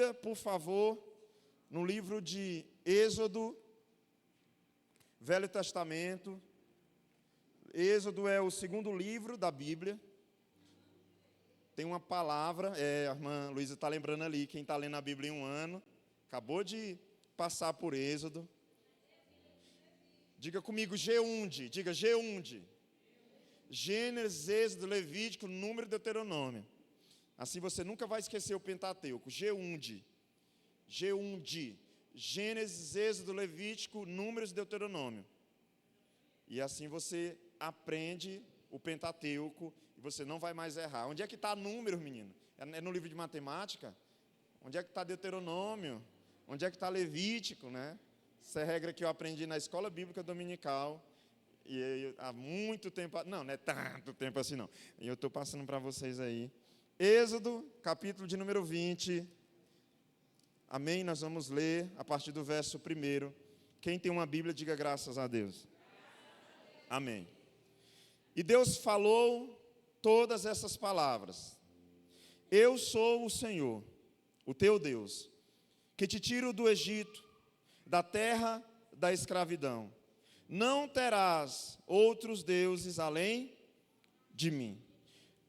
Bíblia, por favor, no livro de Êxodo, Velho Testamento. Êxodo é o segundo livro da Bíblia. Tem uma palavra, a irmã Luísa está lembrando ali, quem está lendo a Bíblia em um ano, acabou de passar por Êxodo. Diga comigo, Geunde, diga Geunde. Gênesis, Êxodo, Levítico, Número e Deuteronômio. Assim você nunca vai esquecer o Pentateuco. Geunde. Geunde. Gênesis, Êxodo, Levítico, Números e Deuteronômio. E assim você aprende o Pentateuco e você não vai mais errar. Onde é que está número, menino? É no livro de matemática? Onde é que está Deuteronômio? Onde é que está Levítico, né? Essa é a regra que eu aprendi na escola bíblica dominical. E há muito tempo, não é tanto tempo assim não. E eu estou passando para vocês aí. Êxodo, capítulo de número 20. Amém? Nós vamos ler a partir do verso 1. Quem tem uma Bíblia, diga graças a Deus. Amém. E Deus falou todas essas palavras. Eu sou o Senhor, o teu Deus, que te tiro do Egito, da terra da escravidão. Não terás outros deuses além de mim.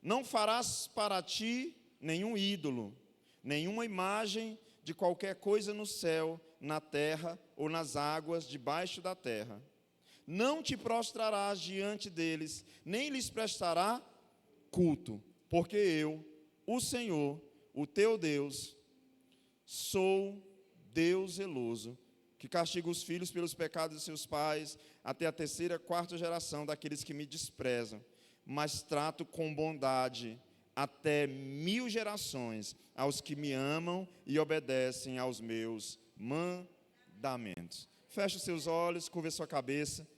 Não farás para ti nenhum ídolo, nenhuma imagem de qualquer coisa no céu, na terra ou nas águas debaixo da terra. Não te prostrarás diante deles, nem lhes prestará culto, porque eu, o Senhor, o teu Deus, sou Deus zeloso, que castiga os filhos pelos pecados de seus pais, até a 3ª e 4ª geração daqueles que me desprezam, mas trato com bondade até 1000 gerações aos que me amam e obedecem aos meus mandamentos. Feche os seus olhos, curva a sua cabeça.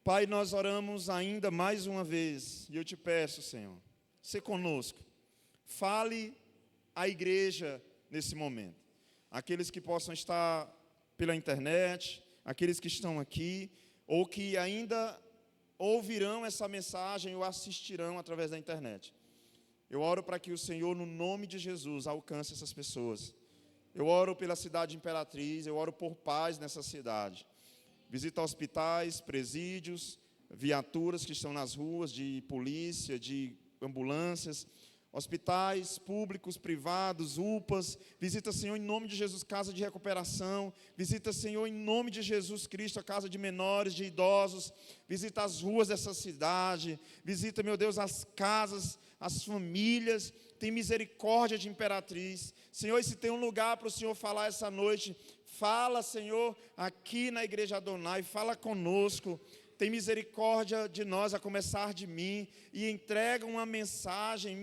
Pai, nós oramos ainda mais uma vez, e eu te peço, Senhor, se conosco, fale à igreja nesse momento. Aqueles que possam estar pela internet, aqueles que estão aqui, ou que ainda ouvirão essa mensagem ou assistirão através da internet. Eu oro para que o Senhor, no nome de Jesus, alcance essas pessoas. Eu oro pela cidade Imperatriz, eu oro por paz nessa cidade. Visita hospitais, presídios, viaturas que estão nas ruas, de polícia, de ambulâncias, hospitais públicos, privados, UPAs. Visita, Senhor, em nome de Jesus, casa de recuperação. Visita, Senhor, em nome de Jesus Cristo, a casa de menores, de idosos. Visita as ruas dessa cidade. Visita, meu Deus, as casas, as famílias. Tem misericórdia de Imperatriz. Senhor, e se tem um lugar para o Senhor falar essa noite, fala, Senhor, aqui na Igreja Adonai, fala conosco. Tem misericórdia de nós, a começar de mim, e entrega uma mensagem,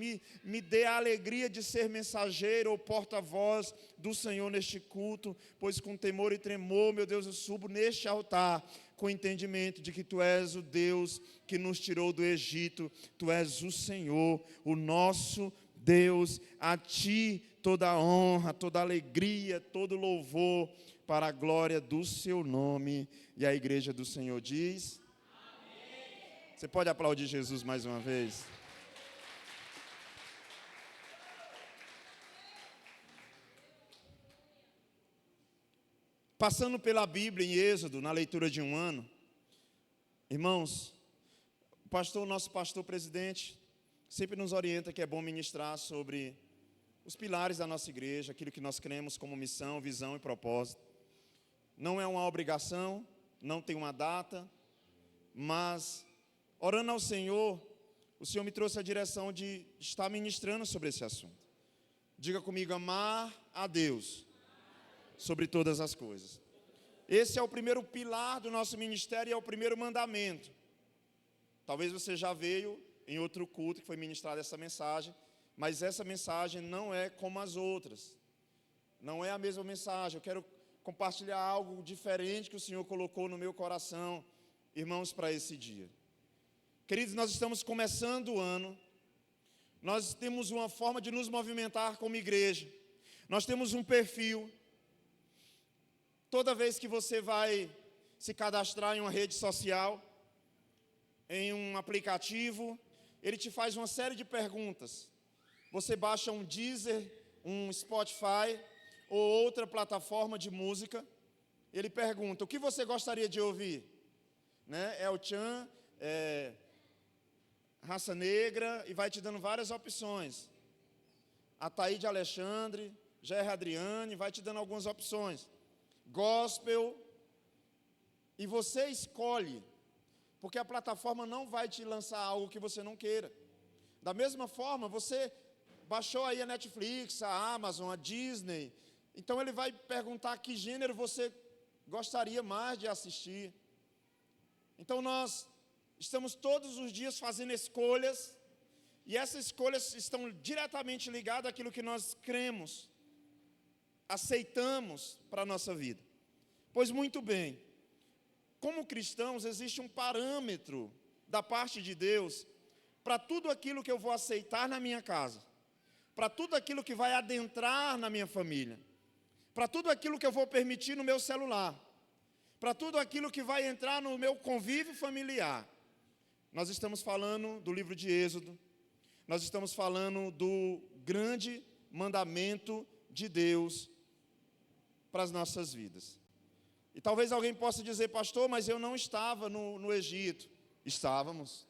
me dê a alegria de ser mensageiro ou porta-voz do Senhor neste culto, pois com temor e tremor, meu Deus, eu subo neste altar, com o entendimento de que Tu és o Deus que nos tirou do Egito, Tu és o Senhor, o nosso Deus. A Ti toda a honra, toda a alegria, todo o louvor, para a glória do Seu nome. E a igreja do Senhor diz... Você pode aplaudir Jesus mais uma vez? Passando pela Bíblia em Êxodo, na leitura de um ano, irmãos, nosso pastor presidente, sempre nos orienta que é bom ministrar sobre os pilares da nossa igreja, aquilo que nós cremos como missão, visão e propósito. Não é uma obrigação, não tem uma data, mas... orando ao Senhor, o Senhor me trouxe a direção de estar ministrando sobre esse assunto. Diga comigo, amar a Deus sobre todas as coisas. Esse é o primeiro pilar do nosso ministério e é o primeiro mandamento. Talvez você já veio em outro culto que foi ministrada essa mensagem, mas essa mensagem não é como as outras. Não é a mesma mensagem. Eu quero compartilhar algo diferente que o Senhor colocou no meu coração, irmãos, para esse dia. Queridos, nós estamos começando o ano, nós temos uma forma de nos movimentar como igreja, nós temos um perfil. Toda vez que você vai se cadastrar em uma rede social, em um aplicativo, ele te faz uma série de perguntas. Você baixa um Deezer, um Spotify ou outra plataforma de música, ele pergunta, o que você gostaria de ouvir? Né? El Chan, Raça Negra, e vai te dando várias opções. Ataíde Alexandre, Jair Adriane, vai te dando algumas opções. Gospel, e você escolhe, porque a plataforma não vai te lançar algo que você não queira. Da mesma forma, você baixou aí a Netflix, a Amazon, a Disney, então ele vai perguntar que gênero você gostaria mais de assistir. Então nós estamos todos os dias fazendo escolhas, e essas escolhas estão diretamente ligadas àquilo que nós cremos, aceitamos para a nossa vida. Pois muito bem, como cristãos existe um parâmetro da parte de Deus para tudo aquilo que eu vou aceitar na minha casa, para tudo aquilo que vai adentrar na minha família, para tudo aquilo que eu vou permitir no meu celular, para tudo aquilo que vai entrar no meu convívio familiar. Nós estamos falando do livro de Êxodo, nós estamos falando do grande mandamento de Deus para as nossas vidas. E talvez alguém possa dizer, pastor, mas eu não estava no Egito. Estávamos.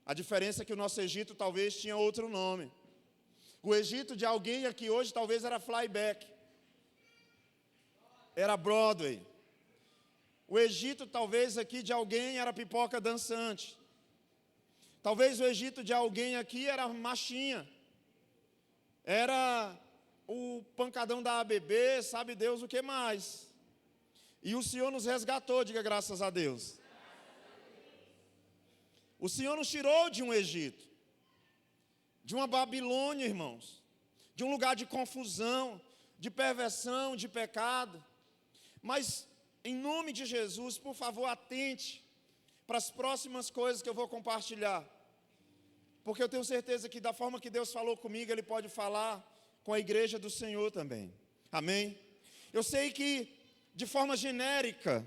A diferença é que o nosso Egito talvez tinha outro nome. O Egito de alguém aqui hoje talvez era Flyback, era Broadway. O Egito talvez aqui de alguém era Pipoca Dançante. Talvez o Egito de alguém aqui era Machinha. Era o Pancadão da ABB, sabe Deus o que mais. E o Senhor nos resgatou, diga graças a Deus. O Senhor nos tirou de um Egito, de uma Babilônia, irmãos, de um lugar de confusão, de perversão, de pecado. Mas, em nome de Jesus, por favor, atente para as próximas coisas que eu vou compartilhar. Porque eu tenho certeza que da forma que Deus falou comigo, Ele pode falar com a igreja do Senhor também. Amém? Eu sei que, de forma genérica,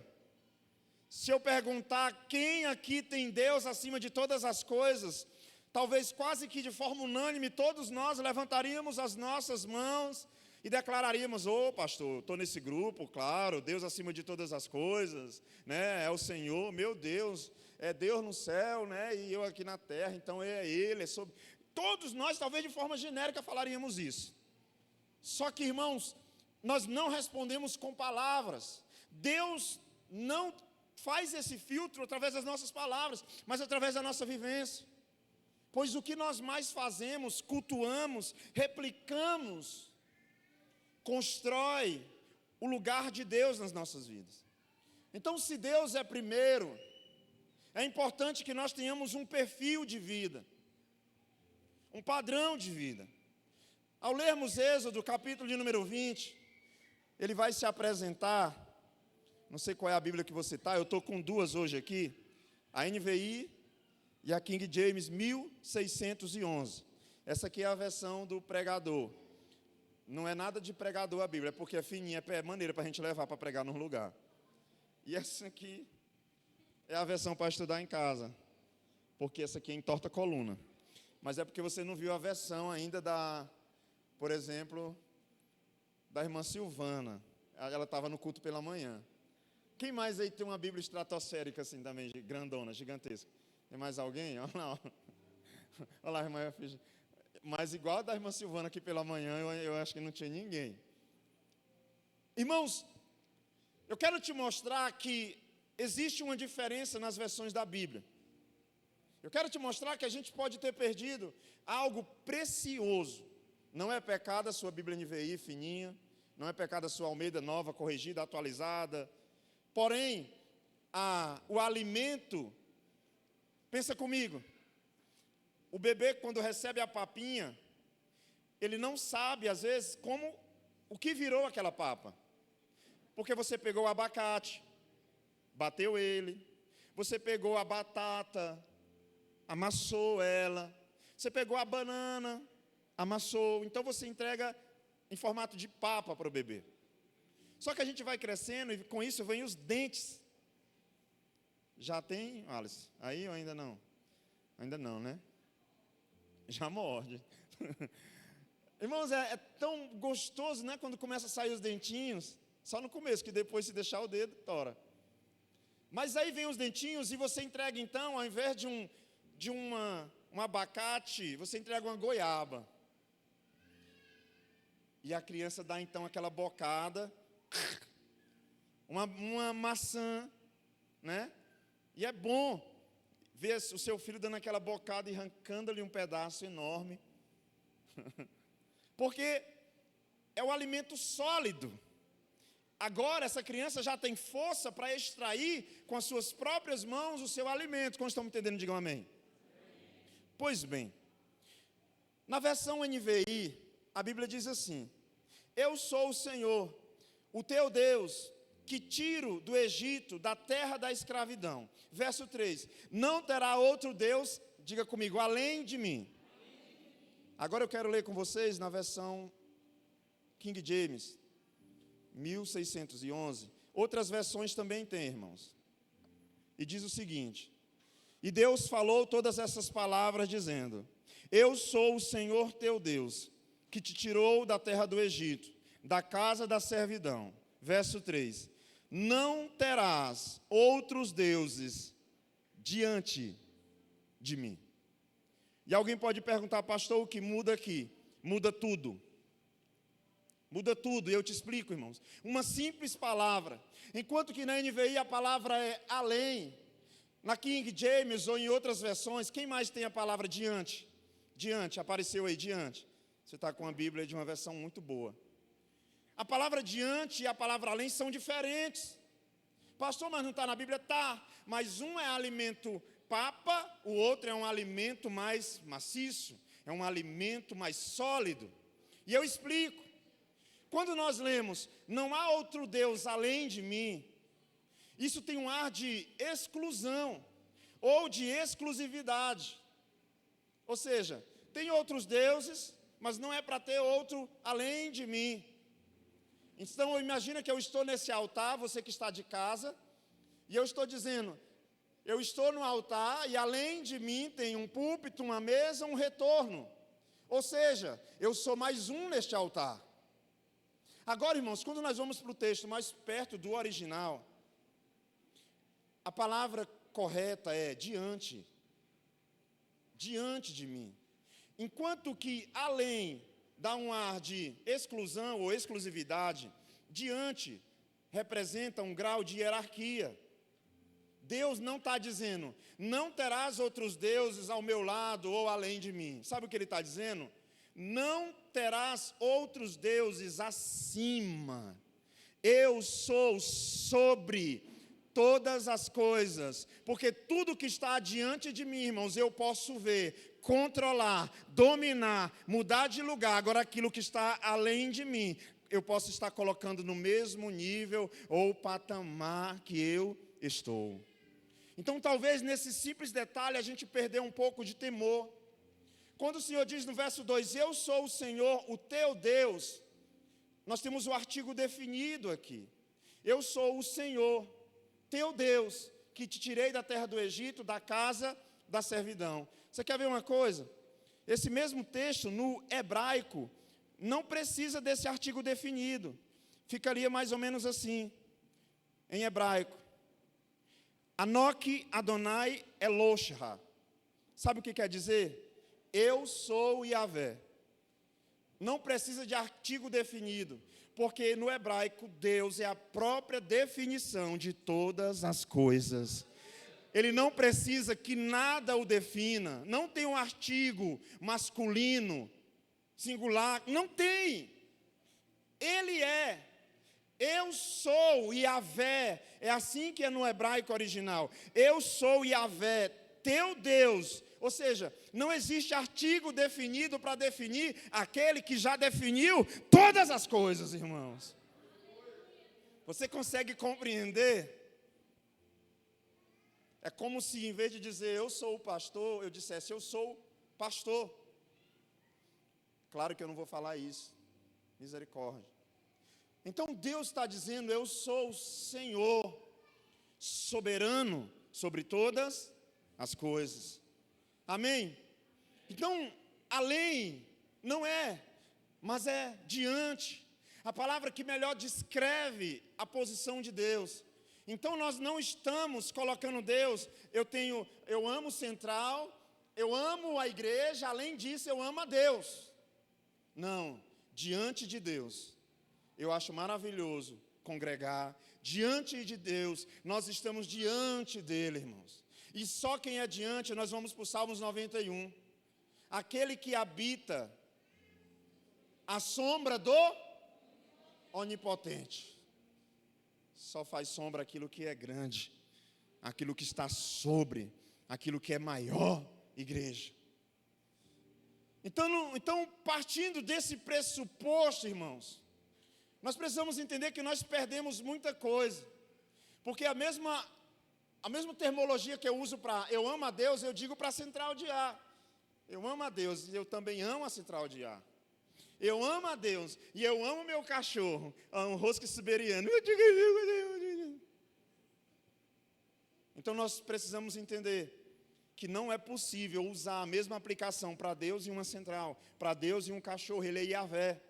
se eu perguntar quem aqui tem Deus acima de todas as coisas, talvez quase que de forma unânime, todos nós levantaríamos as nossas mãos e declararíamos, pastor, estou nesse grupo, claro, Deus acima de todas as coisas, né? É o Senhor, meu Deus, é Deus no céu, né? E eu aqui na terra, então é Ele, é sobre... Todos nós, talvez de forma genérica, falaríamos isso. Só que, irmãos, nós não respondemos com palavras. Deus não faz esse filtro através das nossas palavras, mas através da nossa vivência. Pois o que nós mais fazemos, cultuamos, replicamos, constrói o lugar de Deus nas nossas vidas. Então, se Deus é primeiro, é importante que nós tenhamos um perfil de vida, um padrão de vida. Ao lermos Êxodo, capítulo de número 20, ele vai se apresentar, não sei qual é a Bíblia que você está, eu estou com duas hoje aqui, a NVI e a King James 1611. Essa aqui é a versão do pregador. Não é nada de pregador a Bíblia, é porque é fininha, é maneira para a gente levar para pregar num lugar. E essa aqui é a versão para estudar em casa, porque essa aqui entorta a coluna. Mas é porque você não viu a versão ainda por exemplo, da irmã Silvana. Ela estava no culto pela manhã. Quem mais aí tem uma Bíblia estratosférica assim também, grandona, gigantesca? Tem mais alguém? Olha lá, olha lá, irmã. Mas igual a da irmã Silvana aqui pela manhã, eu acho que não tinha ninguém. Irmãos, eu quero te mostrar que existe uma diferença nas versões da Bíblia. Eu quero te mostrar que a gente pode ter perdido algo precioso. Não é pecado a sua Bíblia NVI fininha, não é pecado a sua Almeida nova, corrigida, atualizada. Porém, o alimento, pensa comigo, o bebê quando recebe a papinha, ele não sabe às vezes o que virou aquela papa. Porque você pegou o abacate, bateu ele, você pegou a batata, amassou ela, você pegou a banana, amassou, então você entrega em formato de papa para o bebê. Só que a gente vai crescendo e com isso vem os dentes. Já tem, Alice? Aí ou ainda não? Ainda não, né? Já morde. Irmãos, é tão gostoso, né? Quando começa a sair os dentinhos. Só no começo, que depois se deixar o dedo, tora. Mas aí vem os dentinhos e você entrega então, ao invés de um abacate, você entrega uma goiaba. E a criança dá então aquela bocada, uma maçã, né? E é bom ver o seu filho dando aquela bocada e arrancando-lhe um pedaço enorme. Porque é o alimento sólido. Agora essa criança já tem força para extrair com as suas próprias mãos o seu alimento. Como estão me entendendo? Digam amém. Pois bem, na versão NVI, a Bíblia diz assim: eu sou o Senhor, o teu Deus, que tiro do Egito, da terra da escravidão. Verso 3, não terá outro Deus, diga comigo, além de mim. Agora eu quero ler com vocês na versão King James, 1611. Outras versões também tem, irmãos. E diz o seguinte: e Deus falou todas essas palavras dizendo: eu sou o Senhor teu Deus, que te tirou da terra do Egito, da casa da servidão. Verso 3, não terás outros deuses diante de mim. E alguém pode perguntar: pastor, o que muda aqui? Muda tudo. Muda tudo, e eu te explico, irmãos. Uma simples palavra. Enquanto que na NVI a palavra é além, na King James ou em outras versões, quem mais tem a palavra diante? Diante, apareceu aí, diante. Você está com a Bíblia de uma versão muito boa. A palavra diante e a palavra além são diferentes. Pastor, mas não está na Bíblia? Está, mas um é alimento papa, o outro é um alimento mais maciço, é um alimento mais sólido. E eu explico. Quando nós lemos, não há outro Deus além de mim, isso tem um ar de exclusão, ou de exclusividade. Ou seja, tem outros deuses, mas não é para ter outro além de mim. Então, imagina que eu estou nesse altar, você que está de casa, e eu estou dizendo, eu estou no altar e além de mim tem um púlpito, uma mesa, um retorno. Ou seja, eu sou mais um neste altar. Agora, irmãos, quando nós vamos para o texto mais perto do original, a palavra correta é diante. Diante de mim. Enquanto que além dá um ar de exclusão ou exclusividade, diante representa um grau de hierarquia. Deus não está dizendo, não terás outros deuses ao meu lado ou além de mim. Sabe o que ele está dizendo? Não terás outros deuses acima. Eu sou sobre todas as coisas, porque tudo que está diante de mim, irmãos, eu posso ver, controlar, dominar, mudar de lugar. Agora aquilo que está além de mim, eu posso estar colocando no mesmo nível ou patamar que eu estou. Então talvez nesse simples detalhe a gente perdeu um pouco de temor. Quando o Senhor diz no verso 2, eu sou o Senhor, o teu Deus, nós temos o artigo definido aqui. Eu sou o Senhor, teu Deus, que te tirei da terra do Egito, da casa da servidão. Você quer ver uma coisa? Esse mesmo texto, no hebraico, não precisa desse artigo definido. Ficaria mais ou menos assim, em hebraico. Anoki Adonai Eloshha. Sabe o que quer dizer? Eu sou Yahvé. Não precisa de artigo definido, porque no hebraico Deus é a própria definição de todas as coisas. Ele não precisa que nada o defina, não tem um artigo masculino, singular, não tem. Ele é. Eu sou Yahvé, é assim que é no hebraico original. Eu sou Yahvé, teu Deus. Ou seja, não existe artigo definido para definir aquele que já definiu todas as coisas, irmãos. Você consegue compreender? É como se em vez de dizer eu sou o pastor, eu dissesse eu sou pastor. Claro que eu não vou falar isso. Misericórdia. Então Deus está dizendo, eu sou o Senhor, soberano sobre todas as coisas. Amém? Então, além não é mas é diante. A palavra que melhor descreve a posição de Deus. Então nós não estamos colocando Deus, eu amo Central, eu amo a igreja, além disso eu amo a Deus. Não, diante de Deus, eu acho maravilhoso congregar. Diante de Deus, nós estamos diante dele, irmãos. E só quem é diante, nós vamos para o Salmos 91. Aquele que habita a sombra do Onipotente. Só faz sombra aquilo que é grande, aquilo que está sobre, aquilo que é maior, igreja. Então, partindo desse pressuposto, irmãos, nós precisamos entender que nós perdemos muita coisa, porque a mesma terminologia que eu uso para eu amo a Deus, eu digo para a Central de ar. Eu amo a Deus e eu também amo a Central de ar. Eu amo a Deus e eu amo meu cachorro, um husky siberiano. Então nós precisamos entender que não é possível usar a mesma aplicação para Deus e uma central, para Deus e um cachorro. Ele é Yahvé.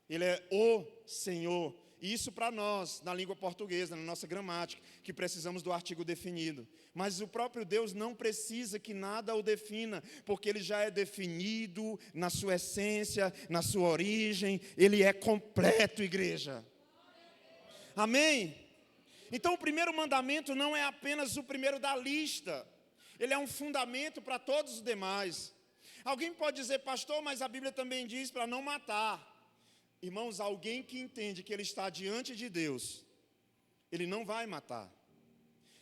Ele é o Senhor. E isso para nós, na língua portuguesa, na nossa gramática, que precisamos do artigo definido. Mas o próprio Deus não precisa que nada o defina, porque Ele já é definido na sua essência, na sua origem. Ele é completo, igreja. Amém? Então o primeiro mandamento não é apenas o primeiro da lista. Ele é um fundamento para todos os demais. Alguém pode dizer, pastor, mas a Bíblia também diz para não matar. Irmãos, alguém que entende que ele está diante de Deus, ele não vai matar.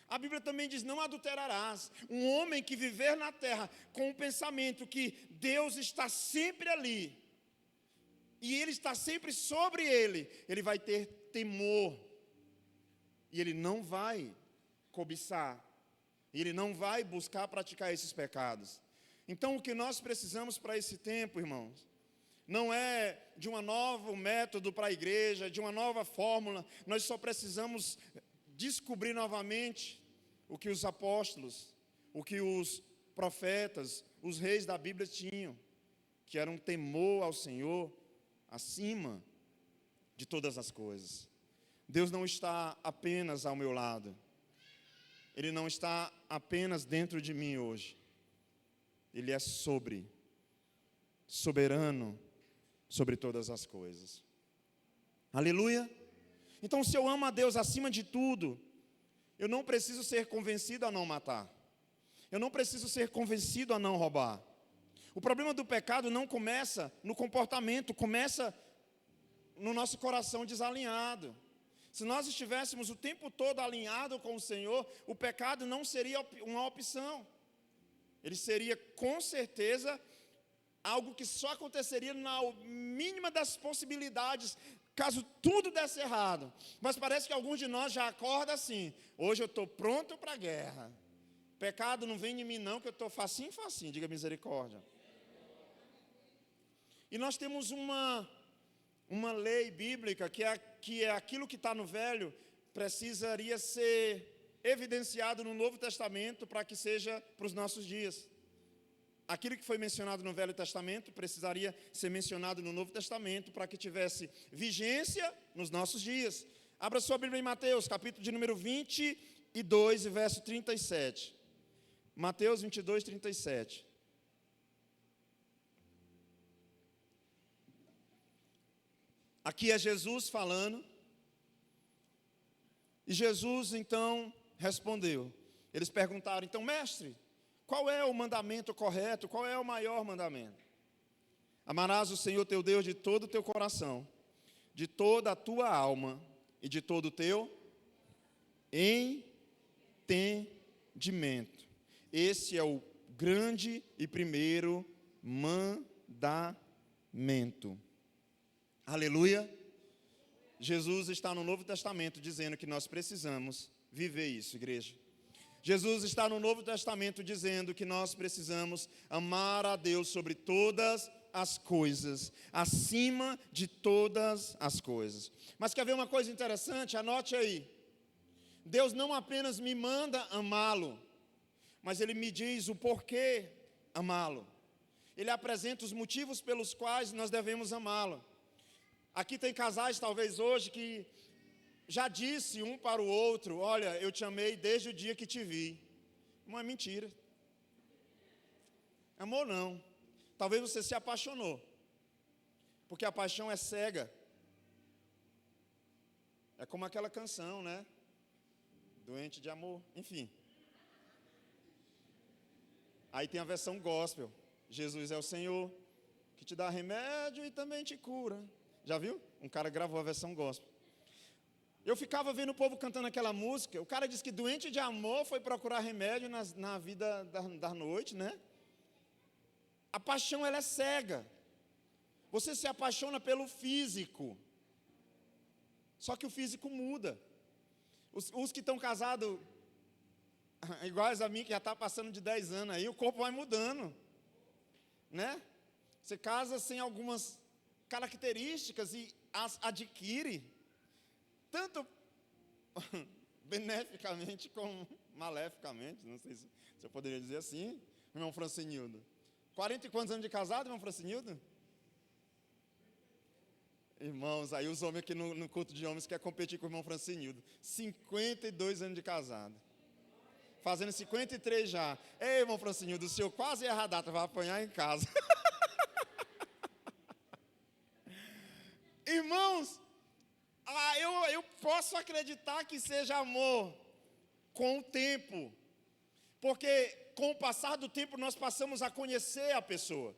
A Bíblia também diz, não adulterarás. Um homem que viver na terra com o pensamento que Deus está sempre ali, e Ele está sempre sobre ele vai ter temor, e ele não vai cobiçar, e ele não vai buscar praticar esses pecados. Então o que nós precisamos para esse tempo, irmãos, não é de um novo método para a igreja, de uma nova fórmula. Nós só precisamos descobrir novamente o que os apóstolos, o que os profetas, os reis da Bíblia tinham, que era um temor ao Senhor acima de todas as coisas. Deus não está apenas ao meu lado. Ele não está apenas dentro de mim hoje. Ele é soberano sobre todas as coisas. Aleluia? Então, se eu amo a Deus acima de tudo, eu não preciso ser convencido a não matar. Eu não preciso ser convencido a não roubar. O problema do pecado não começa no comportamento, começa no nosso coração desalinhado. Se nós estivéssemos o tempo todo alinhado com o Senhor, o pecado não seria uma opção. Ele seria, com certeza, algo que só aconteceria na mínima das possibilidades, caso tudo desse errado. Mas parece que alguns de nós já acordam assim, hoje eu estou pronto para a guerra. Pecado não vem de mim não, que eu estou facinho, diga misericórdia. E nós temos uma lei bíblica, que é aquilo que está no Velho, precisaria ser evidenciado no Novo Testamento, para que seja para os nossos dias. Aquilo que foi mencionado no Velho Testamento precisaria ser mencionado no Novo Testamento para que tivesse vigência nos nossos dias. Abra sua Bíblia em Mateus, capítulo de número 22 e verso 37. Mateus 22, 37. Aqui é Jesus falando. E Jesus então respondeu. Eles perguntaram, então, mestre, qual é o mandamento correto? Qual é o maior mandamento? Amarás o Senhor teu Deus de todo o teu coração, de toda a tua alma e de todo o teu entendimento. Esse é o grande e primeiro mandamento. Aleluia. Jesus está no Novo Testamento dizendo que nós precisamos viver isso, igreja. Jesus está no Novo Testamento dizendo que nós precisamos amar a Deus sobre todas as coisas, acima de todas as coisas. Mas quer ver uma coisa interessante? Anote aí. Deus não apenas me manda amá-lo, mas Ele me diz o porquê amá-lo. ele apresenta os motivos pelos quais nós devemos amá-lo. Aqui tem casais, talvez hoje, que já disse um para o outro: olha, eu te amei desde o dia que te vi. Não é mentira. Amor não. Talvez você se apaixonou, porque a paixão é cega. É como aquela canção, né? Doente de amor, enfim. Aí tem a versão gospel. Jesus é o Senhor, que te dá remédio e também te cura. Já viu? Um cara gravou a versão gospel. Eu ficava vendo o povo cantando aquela música. O cara disse que doente de amor foi procurar remédio na vida da noite, né? A paixão, ela é cega. Você se apaixona pelo físico. Só que o físico muda. Os que estão casados, iguais a mim, que já está passando de 10 anos aí, o corpo vai mudando, né? Você casa sem algumas características e as adquire, tanto beneficamente como maleficamente, não sei se eu poderia dizer assim, irmão Francinildo. 40 e quantos anos de casado, irmão Francinildo? Irmãos, aí os homens aqui no culto de homens querem competir com o irmão Francinildo. 52 anos de casado. Fazendo 53 já. Ei, irmão Francinildo, o senhor quase erra a data, vai apanhar em casa. Irmãos, eu posso acreditar que seja amor com o tempo. Porque com o passar do tempo nós passamos a conhecer a pessoa.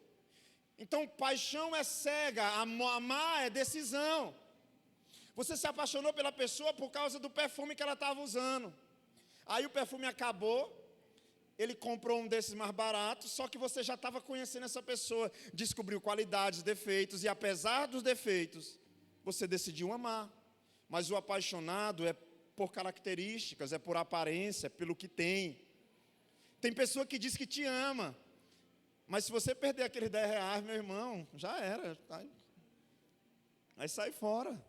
Então, paixão é cega, amar é decisão. Você se apaixonou pela pessoa por causa do perfume que ela estava usando. Aí o perfume acabou, ele comprou um desses mais baratos, só que você já estava conhecendo essa pessoa, descobriu qualidades, defeitos, e apesar dos defeitos, você decidiu amar. Mas o apaixonado é por características, é por aparência, é pelo que tem. Tem pessoa que diz que te ama, mas se você perder aqueles 10 reais, meu irmão, já era. Aí sai fora.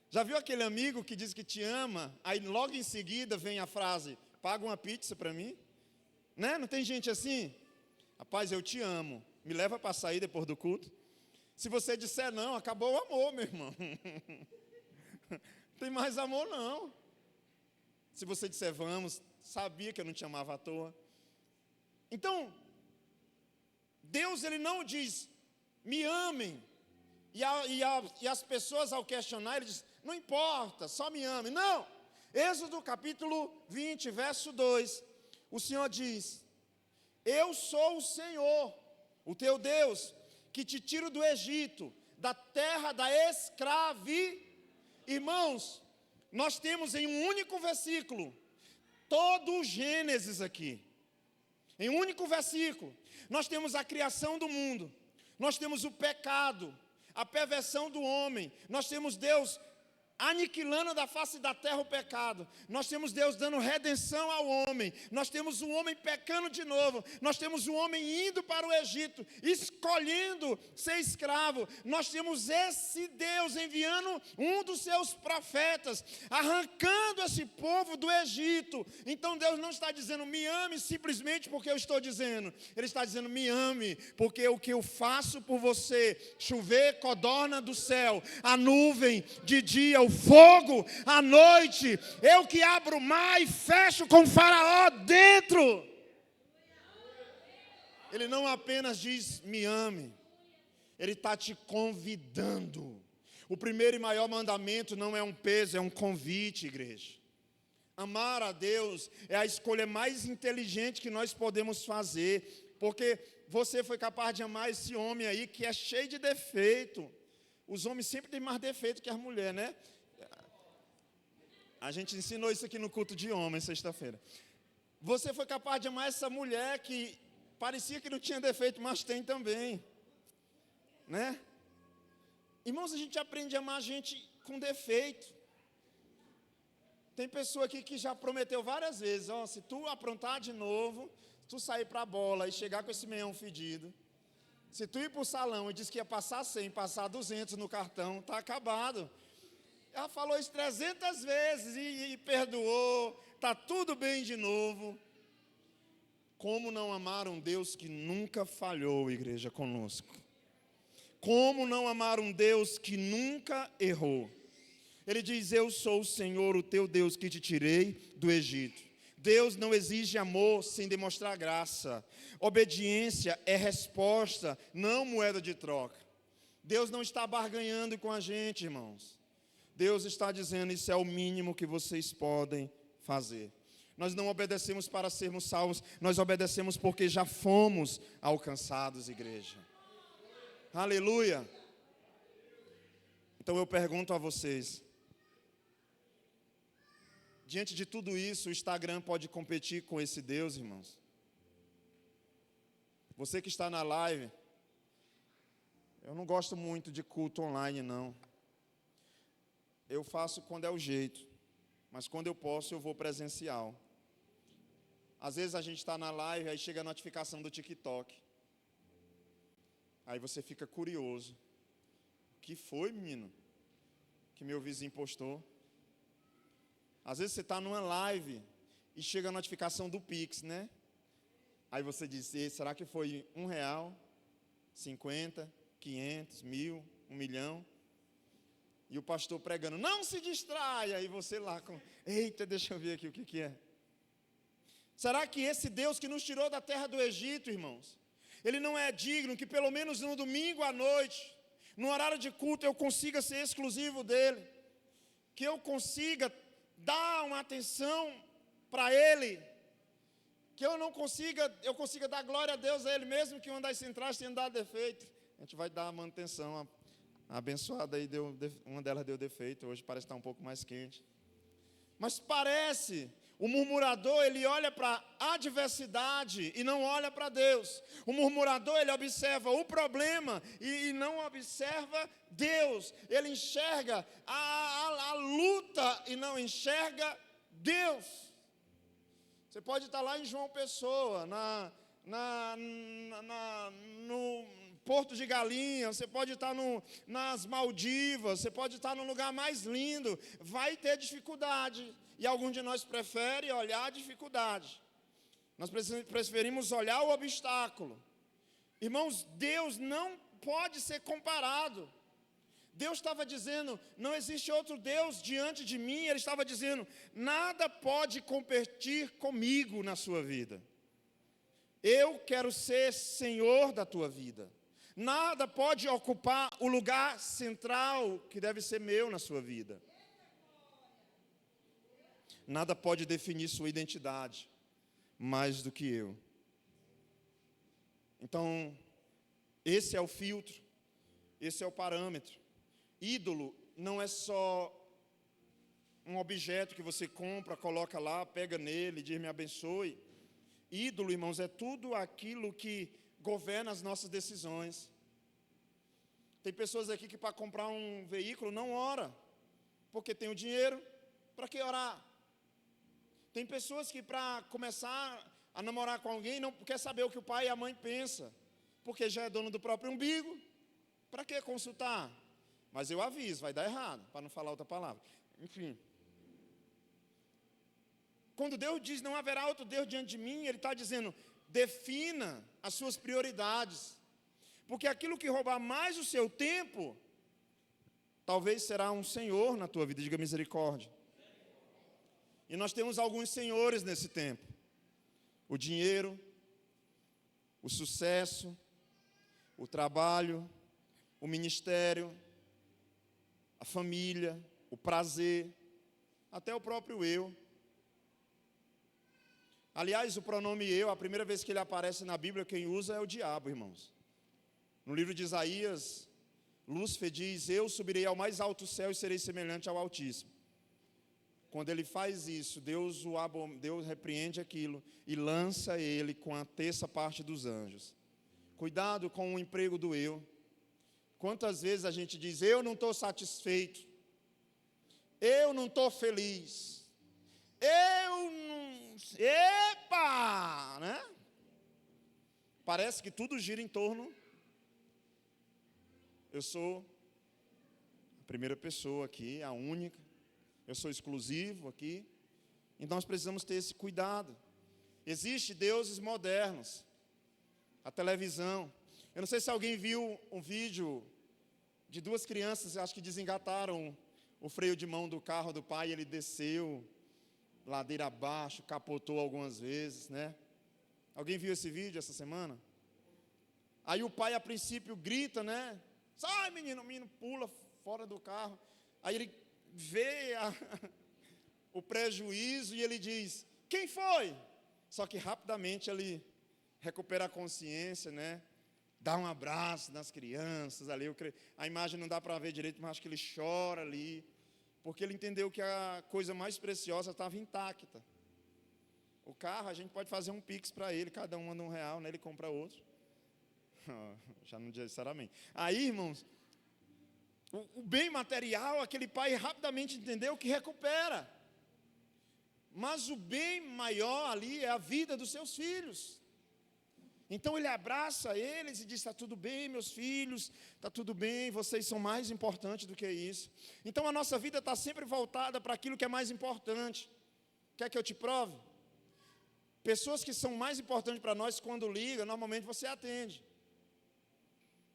Já viu aquele amigo que diz que te ama, aí logo em seguida vem a frase: paga uma pizza para mim? Né? Não tem gente assim? Rapaz, eu te amo, me leva para sair depois do culto. Se você disser não, acabou o amor, meu irmão. Não tem mais amor não. Se você disser vamos, sabia que eu não te amava à toa. Então, Deus, ele não diz, me amem, e as pessoas ao questionar, ele diz, não importa, só me amem. Não, Êxodo capítulo 20, verso 2, o Senhor diz, eu sou o Senhor, o teu Deus, que te tiro do Egito, da terra da escravidão. Irmãos, nós temos em um único versículo, todo o Gênesis aqui, em um único versículo, nós temos a criação do mundo, nós temos o pecado, a perversão do homem, nós temos Deus aniquilando da face da terra o pecado, nós temos Deus dando redenção ao homem, nós temos o homem pecando de novo, nós temos o homem indo para o Egito, escolhendo ser escravo, nós temos esse Deus enviando um dos seus profetas, arrancando esse povo do Egito. Então Deus não está dizendo me ame simplesmente porque eu estou dizendo, Ele está dizendo me ame, porque o que eu faço por você, chover codorna do céu, a nuvem de dia, o fogo, à noite, eu que abro o mar e fecho com o faraó dentro. Ele não apenas diz, me ame, ele está te convidando. O primeiro e maior mandamento não é um peso, é um convite, igreja. Amar a Deus é a escolha mais inteligente que nós podemos fazer, porque você foi capaz de amar esse homem aí que é cheio de defeito. Os homens sempre têm mais defeito que as mulheres, né? A gente ensinou isso aqui no culto de homens, sexta-feira. Você foi capaz de amar essa mulher que parecia que não tinha defeito, mas tem também, né? Irmãos, a gente aprende a amar gente com defeito. Tem pessoa aqui que já prometeu várias vezes, ó, se tu aprontar de novo, se tu sair para a bola e chegar com esse meião fedido, se tu ir para o salão e diz que ia passar 100, passar 200 no cartão, está acabado. Ela falou isso 300 vezes e perdoou, está tudo bem de novo. Como não amar um Deus que nunca falhou, igreja, conosco? Como não amar um Deus que nunca errou? Ele diz: eu sou o Senhor, o teu Deus, que te tirei do Egito. Deus não exige amor sem demonstrar graça. Obediência é resposta, não moeda de troca. Deus não está barganhando com a gente, irmãos. Deus está dizendo: isso é o mínimo que vocês podem fazer. Nós não obedecemos para sermos salvos, nós obedecemos porque já fomos alcançados, igreja. Aleluia. Então eu pergunto a vocês, diante de tudo isso, o Instagram pode competir com esse Deus, irmãos? Você que está na live, eu não gosto muito de culto online, não. Eu faço quando é o jeito, mas quando eu posso, eu vou presencial. Às vezes a gente está na live, aí chega a notificação do TikTok. Aí você fica curioso. O que foi, menino, que meu vizinho postou? Às vezes você está numa live e chega a notificação do Pix, né? Aí você diz: será que foi R$1, 50, 500, 1.000, 1 milhão? E o pastor pregando: não se distraia. Aí você lá com: eita, deixa eu ver aqui o que é. Será que esse Deus que nos tirou da terra do Egito, irmãos, Ele não é digno que pelo menos no domingo à noite, no horário de culto, eu consiga ser exclusivo dEle? Que eu consiga dar uma atenção para Ele? Que eu consiga dar glória a Deus a Ele, mesmo que uma das centrais tenha dado defeito. A gente vai dar manutenção. A abençoada aí, uma delas deu defeito, hoje parece estar um pouco mais quente. Mas parece, o murmurador, ele olha para a adversidade e não olha para Deus. O murmurador, ele observa o problema e não observa Deus. Ele enxerga a luta e não enxerga Deus. Você pode estar lá em João Pessoa, no Porto de Galinha, você pode estar nas Maldivas, você pode estar no lugar mais lindo, vai ter dificuldade. E algum de nós prefere olhar a dificuldade. Nós preferimos olhar o obstáculo. Irmãos, Deus não pode ser comparado. Deus estava dizendo: não existe outro Deus diante de mim. Ele estava dizendo: nada pode competir comigo na sua vida. Eu quero ser Senhor da tua vida. Nada pode ocupar o lugar central que deve ser meu na sua vida. Nada pode definir sua identidade mais do que eu. Então, esse é o filtro, esse é o parâmetro. Ídolo não é só um objeto que você compra, coloca lá, pega nele, diz: me abençoe. Ídolo, irmãos, é tudo aquilo que governa as nossas decisões. Tem pessoas aqui que para comprar um veículo não ora, porque tem o dinheiro. Para que orar? Tem pessoas que para começar a namorar com alguém não quer saber o que o pai e a mãe pensam, porque já é dono do próprio umbigo. Para que consultar? Mas eu aviso, vai dar errado, para não falar outra palavra. Enfim. Quando Deus diz: não haverá outro Deus diante de mim, Ele está dizendo: defina as suas prioridades. Porque aquilo que roubar mais o seu tempo, talvez será um senhor na tua vida. Diga misericórdia. E nós temos alguns senhores nesse tempo: o dinheiro, o sucesso, o trabalho, o ministério, a família, o prazer, até o próprio eu. Aliás, o pronome eu, a primeira vez que ele aparece na Bíblia, quem usa é o diabo, irmãos. No livro de Isaías, Lúcifer diz: eu subirei ao mais alto céu e serei semelhante ao Altíssimo. Quando ele faz isso, Deus repreende aquilo e lança ele com a terça parte dos anjos. Cuidado com o emprego do eu. Quantas vezes a gente diz: eu não estou satisfeito, eu não estou feliz, eu não... Epa! Né? Parece que tudo gira em torno... Eu sou a primeira pessoa aqui, a única. Eu sou exclusivo aqui. Então nós precisamos ter esse cuidado. Existem deuses modernos. A televisão. Eu não sei se alguém viu um vídeo de duas crianças, acho que desengataram o freio de mão do carro do pai, ele desceu ladeira abaixo, capotou algumas vezes, né? Alguém viu esse vídeo essa semana? Aí o pai, a princípio, grita, né? Sai, menino, o menino pula fora do carro. Aí ele vê o prejuízo e ele diz, quem foi? Só que rapidamente ele recupera a consciência, né? Dá um abraço nas crianças ali. A imagem não dá para ver direito, mas acho que ele chora ali. Porque ele entendeu que a coisa mais preciosa estava intacta. O carro, a gente pode fazer um pix para ele, cada um manda R$1, né? Ele compra outro. Já não disse amém. Aí, irmãos, o bem material, aquele pai rapidamente entendeu que recupera. Mas o bem maior ali é a vida dos seus filhos. Então ele abraça eles e diz, está tudo bem, meus filhos, está tudo bem, vocês são mais importantes do que isso. Então a nossa vida está sempre voltada para aquilo que é mais importante. Quer que eu te prove? Pessoas que são mais importantes para nós, quando ligam, normalmente você atende.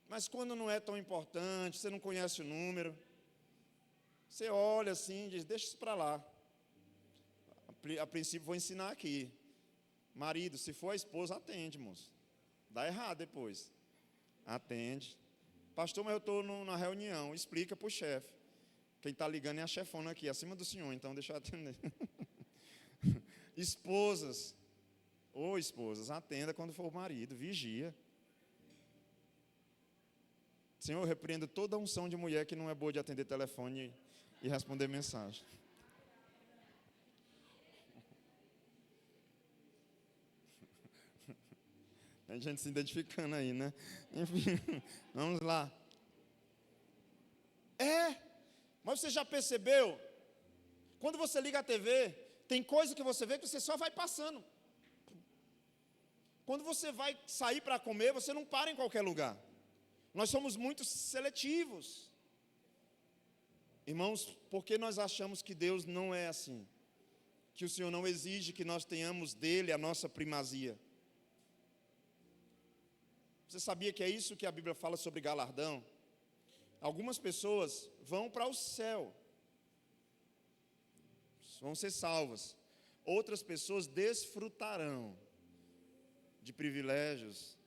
Mas quando não é tão importante, você não conhece o número, você olha assim e diz, deixa isso para lá. A princípio vou ensinar aqui. Marido, se for a esposa, atende, moço. Dá errado depois. Atende. Pastor, mas eu estou na reunião. Explica para o chefe. Quem está ligando é a chefona aqui, acima do senhor, então deixa eu atender. Esposas. Ô esposas, atenda quando for o marido, vigia. Senhor, eu repreendo toda a unção de mulher que não é boa de atender telefone e responder mensagem. A gente se identificando aí, né? Enfim, vamos lá. Mas você já percebeu? Quando você liga a TV, tem coisa que você vê que você só vai passando. Quando você vai sair para comer, você não para em qualquer lugar. Nós somos muito seletivos. Irmãos, por que nós achamos que Deus não é assim? Que o Senhor não exige que nós tenhamos dele a nossa primazia? Você sabia que é isso que a Bíblia fala sobre galardão? Algumas pessoas vão para o céu, vão ser salvas. Outras pessoas desfrutarão de privilégios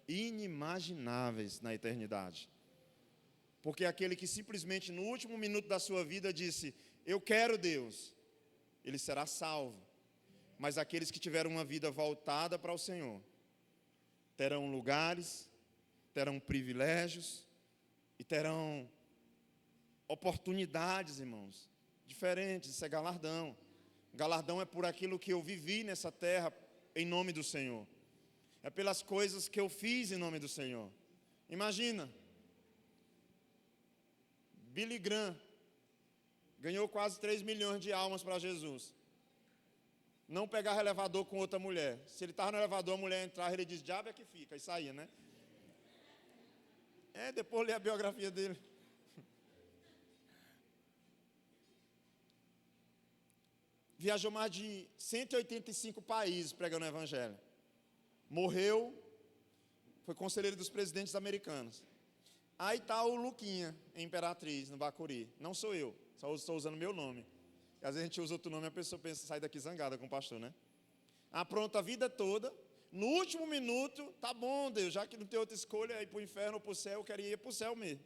inimagináveis na eternidade. Porque aquele que simplesmente no último minuto da sua vida disse, eu quero Deus, ele será salvo. Mas aqueles que tiveram uma vida voltada para o Senhor, terão lugares, terão privilégios e terão oportunidades, irmãos, diferentes. Isso é galardão. Galardão é por aquilo que eu vivi nessa terra em nome do Senhor. É pelas coisas que eu fiz em nome do Senhor. Imagina, Billy Graham ganhou quase 3 milhões de almas para Jesus. Não pegar elevador com outra mulher. Se ele estava no elevador, a mulher entrava, ele diz, diabo é que fica, e saía, né? Depois ler a biografia dele. Viajou mais de 185 países pregando o evangelho. Morreu, foi conselheiro dos presidentes americanos. Aí está o Luquinha, em Imperatriz, no Bacuri. Não sou eu, só estou usando meu nome. Às vezes a gente usa outro nome e a pessoa pensa, sai daqui zangada com o pastor, né? Apronta a vida toda, no último minuto, tá bom, Deus, já que não tem outra escolha, é ir para o inferno ou para o céu, eu queria ir para o céu mesmo.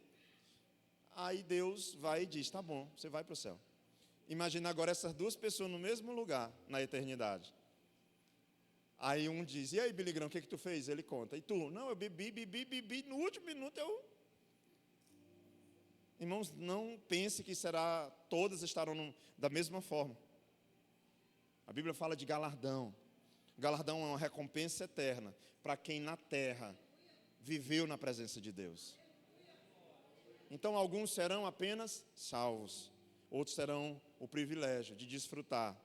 Aí Deus vai e diz, tá bom, você vai para o céu. Imagina agora essas duas pessoas no mesmo lugar, na eternidade. Aí um diz, e aí, Billy Graham, o que tu fez? Ele conta. E tu? Não, eu bebi, no último minuto eu... Irmãos, não pense que todas estarão da mesma forma. A Bíblia fala de galardão. Galardão é uma recompensa eterna para quem na terra viveu na presença de Deus. Então, alguns serão apenas salvos. Outros terão o privilégio de desfrutar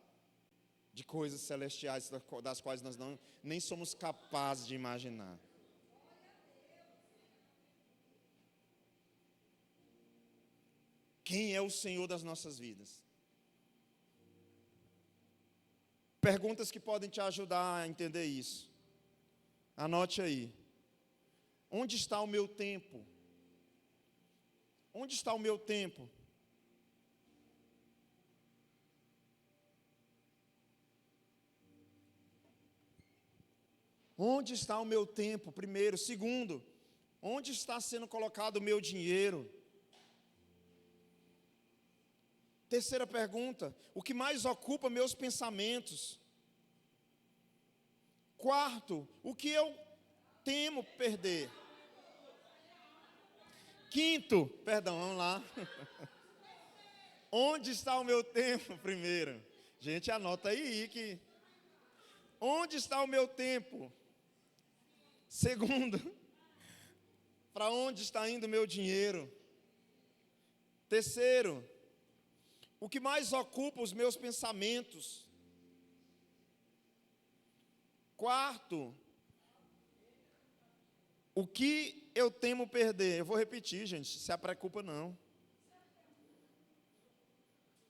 de coisas celestiais das quais nós nem somos capazes de imaginar. Quem é o Senhor das nossas vidas? perguntas que podem te ajudar a entender isso. Anote aí. Onde está o meu tempo? Onde está o meu tempo? Onde está o meu tempo? Primeiro. Segundo, onde está sendo colocado o meu dinheiro? Terceira pergunta, o que mais ocupa meus pensamentos? Quarto, o que eu temo perder? Quinto, perdão, vamos lá. Onde está o meu tempo? Primeiro. Gente, anota aí que... Onde está o meu tempo? Segundo, para onde está indo o meu dinheiro? Terceiro, o que mais ocupa os meus pensamentos? Quarto, o que eu temo perder? Eu vou repetir, gente, se preocupa não.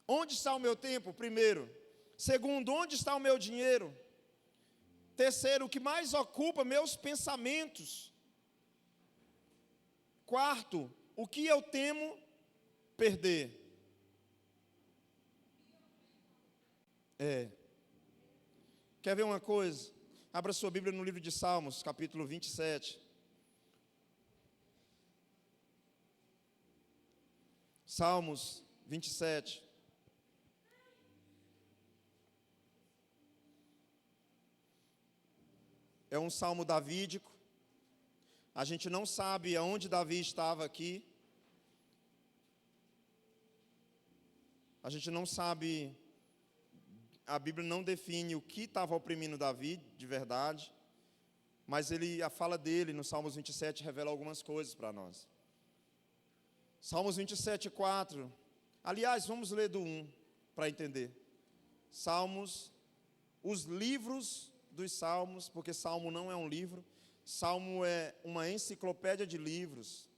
Onde está o meu tempo? Primeiro. Segundo, onde está o meu dinheiro? Terceiro, o que mais ocupa meus pensamentos? Quarto, o que eu temo perder? Quer ver uma coisa? Abra sua Bíblia no livro de Salmos, capítulo 27. Salmos 27. É um salmo davídico. A gente não sabe aonde Davi estava aqui. A gente não sabe, a Bíblia não define o que estava oprimindo Davi de verdade, mas a fala dele no Salmos 27 revela algumas coisas para nós. Salmos 27, 4. Aliás, vamos ler do 1 para entender. Salmos, os livros dos Salmos, porque Salmo não é um livro, Salmo é uma enciclopédia de livros,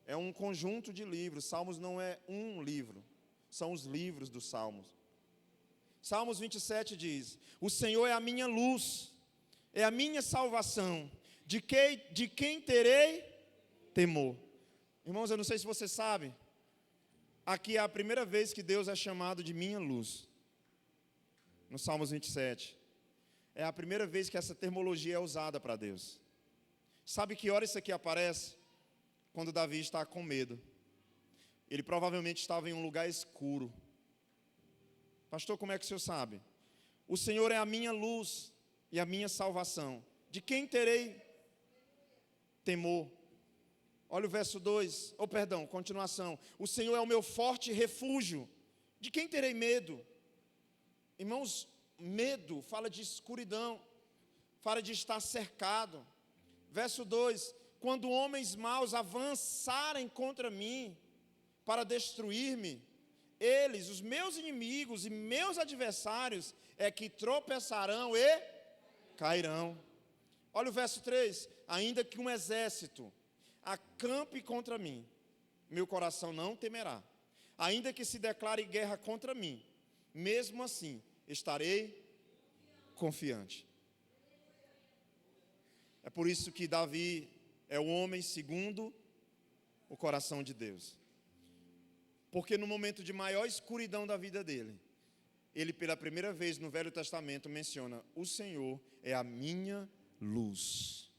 é um conjunto de livros. Salmos não é um livro, são os livros dos Salmos. Salmos 27 diz: o Senhor é a minha luz, é a minha salvação, de quem terei temor? Irmãos, eu não sei se você sabe, aqui é a primeira vez que Deus é chamado de minha luz, no Salmos 27. É a primeira vez que essa terminologia é usada para Deus. Sabe que hora isso aqui aparece? Quando Davi está com medo. Ele provavelmente estava em um lugar escuro. Pastor, como é que o senhor sabe? O Senhor é a minha luz e a minha salvação. De quem terei temor? Olha o verso 2, continuação. O Senhor é o meu forte refúgio. De quem terei medo? Irmãos, medo fala de escuridão, fala de estar cercado. Verso 2, quando homens maus avançarem contra mim para destruir-me, eles, os meus inimigos e meus adversários, é que tropeçarão e cairão. Olha o verso 3, ainda que um exército acampe contra mim, meu coração não temerá. Ainda que se declare guerra contra mim, mesmo assim estarei confiante. É por isso que Davi é o homem segundo o coração de Deus. Porque no momento de maior escuridão da vida dele, ele pela primeira vez no Velho Testamento menciona: o Senhor é a minha luz.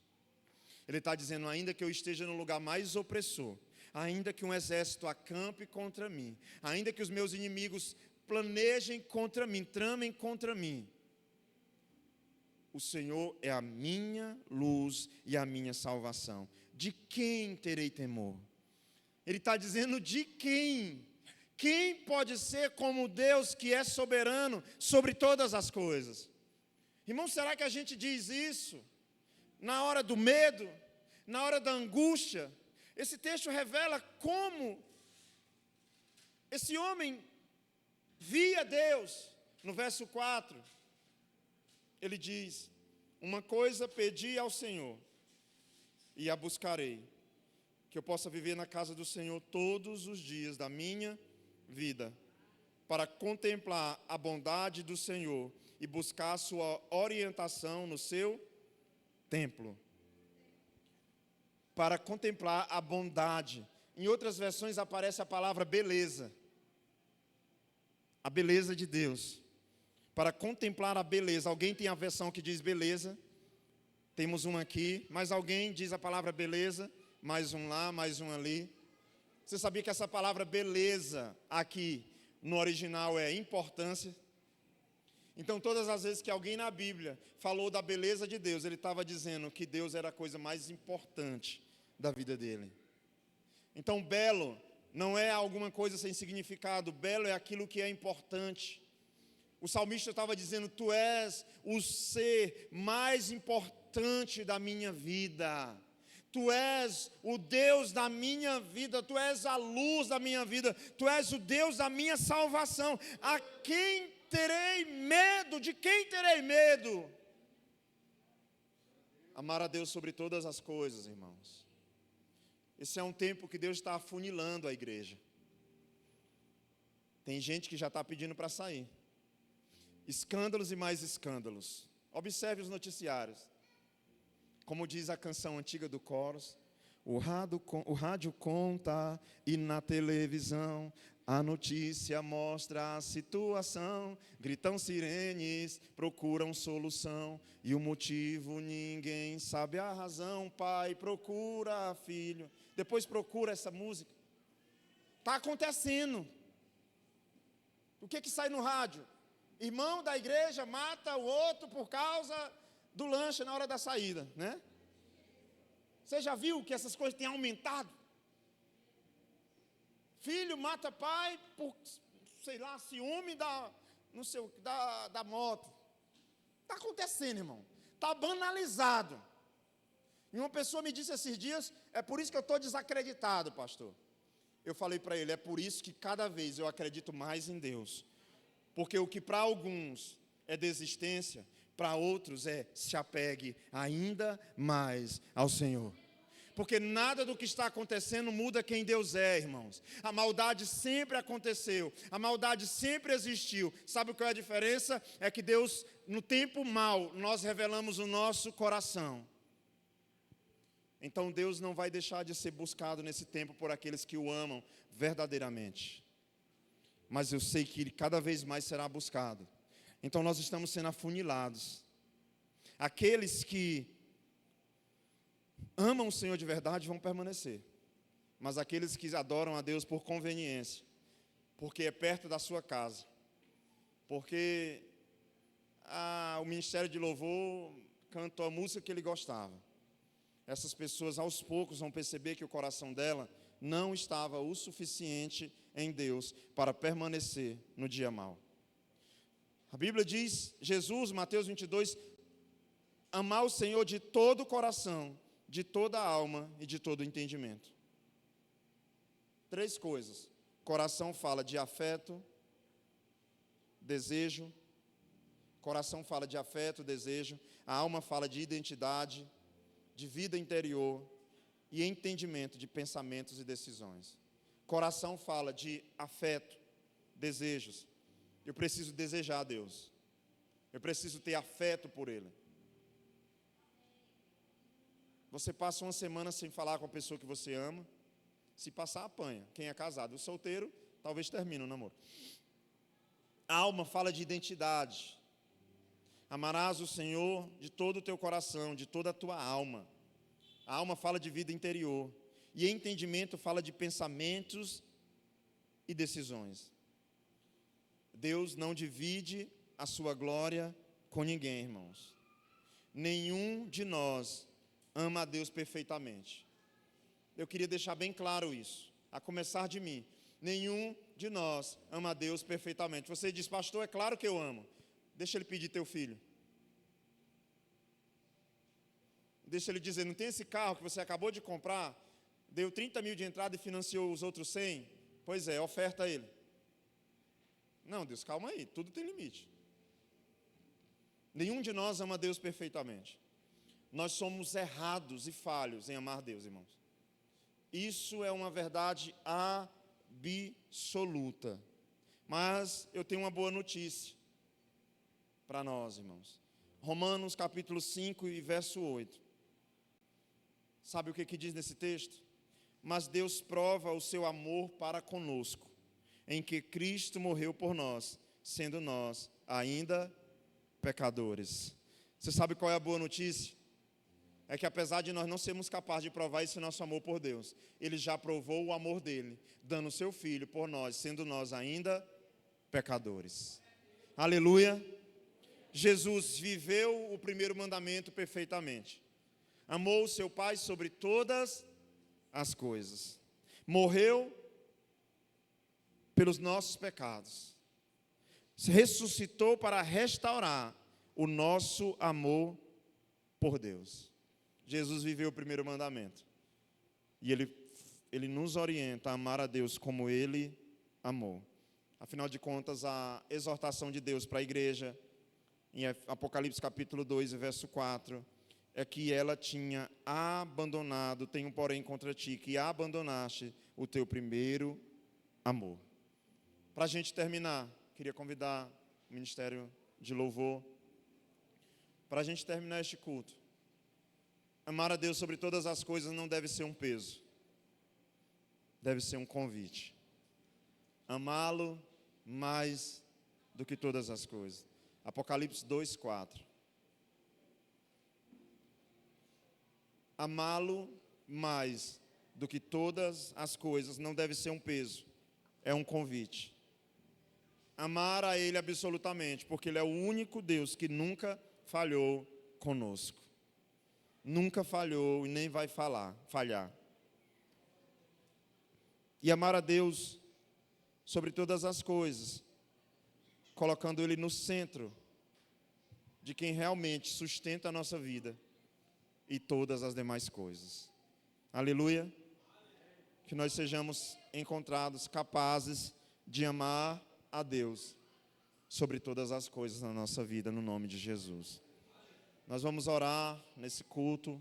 Ele está dizendo: ainda que eu esteja no lugar mais opressor, ainda que um exército acampe contra mim, ainda que os meus inimigos planejem contra mim, tramem contra mim, o Senhor é a minha luz e a minha salvação. De quem terei temor? Ele está dizendo de quem? Quem pode ser como Deus que é soberano sobre todas as coisas? Irmão, será que a gente diz isso na hora do medo, na hora da angústia? Esse texto revela como esse homem via Deus. No verso 4, ele diz: uma coisa pedi ao Senhor, e a buscarei, que eu possa viver na casa do Senhor todos os dias da minha vida, para contemplar a bondade do Senhor e buscar a sua orientação no seu templo, para contemplar a bondade. Em outras versões aparece a palavra beleza, a beleza de Deus, para contemplar a beleza. Alguém tem a versão que diz beleza? Temos uma aqui, mas alguém diz a palavra beleza? Mais um lá, mais um ali. Você sabia que essa palavra beleza aqui no original é importância? Então todas as vezes que alguém na Bíblia falou da beleza de Deus, ele estava dizendo que Deus era a coisa mais importante da vida dele. Então belo não é alguma coisa sem significado, belo é aquilo que é importante. O salmista estava dizendo: tu és o ser mais importante da minha vida. Tu és o Deus da minha vida, tu és a luz da minha vida, tu és o Deus da minha salvação. A quem terei medo? De quem terei medo? Amar a Deus sobre todas as coisas, irmãos. Esse é um tempo que Deus está afunilando a igreja. Tem gente que já está pedindo para sair. Escândalos e mais escândalos. Observe os noticiários. Como diz a canção antiga do Coros, o rádio conta e na televisão a notícia mostra a situação. Gritam sirenes, procuram solução e o motivo ninguém sabe a razão. Pai procura filho, depois procura essa música. Está acontecendo. O que sai no rádio? Irmão da igreja mata o outro por causa do lanche na hora da saída, né? Você já viu que essas coisas têm aumentado? Filho mata pai por, sei lá, ciúme da moto. Está acontecendo, irmão. Está banalizado. E uma pessoa me disse esses dias: é por isso que eu estou desacreditado, pastor. Eu falei para ele: é por isso que cada vez eu acredito mais em Deus. Porque o que para alguns é desistência, para outros é se apegue ainda mais ao Senhor. Porque nada do que está acontecendo muda quem Deus é, irmãos. A maldade sempre aconteceu, a maldade sempre existiu. Sabe qual é a diferença? É que Deus, no tempo mau, nós revelamos o nosso coração. Então Deus não vai deixar de ser buscado nesse tempo por aqueles que o amam verdadeiramente. Mas eu sei que ele cada vez mais será buscado. Então nós estamos sendo afunilados. Aqueles que amam o Senhor de verdade vão permanecer. Mas aqueles que adoram a Deus por conveniência, porque é perto da sua casa, porque o ministério de louvor cantou a música que ele gostava, essas pessoas aos poucos vão perceber que o coração dela não estava o suficiente em Deus para permanecer no dia mau. A Bíblia diz, Jesus, Mateus 22, amar o Senhor de todo o coração, de toda a alma e de todo o entendimento. 3 coisas. Coração fala de afeto, desejo. Coração fala de afeto, desejo. A alma fala de identidade, de vida interior e entendimento de pensamentos e decisões. Coração fala de afeto, desejos. Eu preciso desejar a Deus. Eu preciso ter afeto por Ele. Você passa uma semana sem falar com a pessoa que você ama. Se passar, apanha. Quem é casado? O solteiro, talvez termine o namoro. A alma fala de identidade. Amarás o Senhor de todo o teu coração, de toda a tua alma. A alma fala de vida interior. E entendimento fala de pensamentos e decisões. Deus não divide a sua glória com ninguém, irmãos. Nenhum de nós ama a Deus perfeitamente. Eu queria deixar bem claro isso, a começar de mim. Nenhum de nós ama a Deus perfeitamente. Você diz: pastor, é claro que eu amo. Deixa ele pedir teu filho. Deixa ele dizer: não tem esse carro que você acabou de comprar, deu 30 mil de entrada e financiou os outros 100? Pois é, oferta a ele. Não, Deus, calma aí, tudo tem limite. Nenhum de nós ama a Deus perfeitamente. Nós somos errados e falhos em amar Deus, irmãos. Isso é uma verdade absoluta. Mas eu tenho uma boa notícia. para nós, irmãos. Romanos capítulo 5 e verso 8. Sabe o que diz nesse texto? Mas Deus prova o seu amor para conosco, em que Cristo morreu por nós, sendo nós ainda pecadores. Você sabe qual é a boa notícia? É que apesar de nós não sermos capazes de provar esse nosso amor por Deus, Ele já provou o amor dele, dando o seu Filho por nós, sendo nós ainda pecadores. Aleluia! Jesus viveu o primeiro mandamento perfeitamente. Amou o seu Pai sobre todas as coisas. Morreu pelos nossos pecados. Se ressuscitou para restaurar o nosso amor por Deus. Jesus viveu o primeiro mandamento. E ele nos orienta a amar a Deus como Ele amou. Afinal de contas, a exortação de Deus para a igreja, em Apocalipse capítulo 2, verso 4, é que ela tinha abandonado, tenho porém contra ti, que abandonaste o teu primeiro amor. Para a gente terminar, queria convidar o Ministério de Louvor, para a gente terminar este culto. Amar a Deus sobre todas as coisas não deve ser um peso, deve ser um convite. Amá-lo mais do que todas as coisas. Apocalipse 2, 4. Amá-lo mais do que todas as coisas não deve ser um peso, é um convite. Amar a Ele absolutamente, porque Ele é o único Deus que nunca falhou conosco. Nunca falhou e nem vai falhar. E amar a Deus sobre todas as coisas, colocando Ele no centro de quem realmente sustenta a nossa vida e todas as demais coisas. Aleluia. Que nós sejamos encontrados capazes de amar a Deus sobre todas as coisas na nossa vida, no nome de Jesus. Nós vamos orar nesse culto.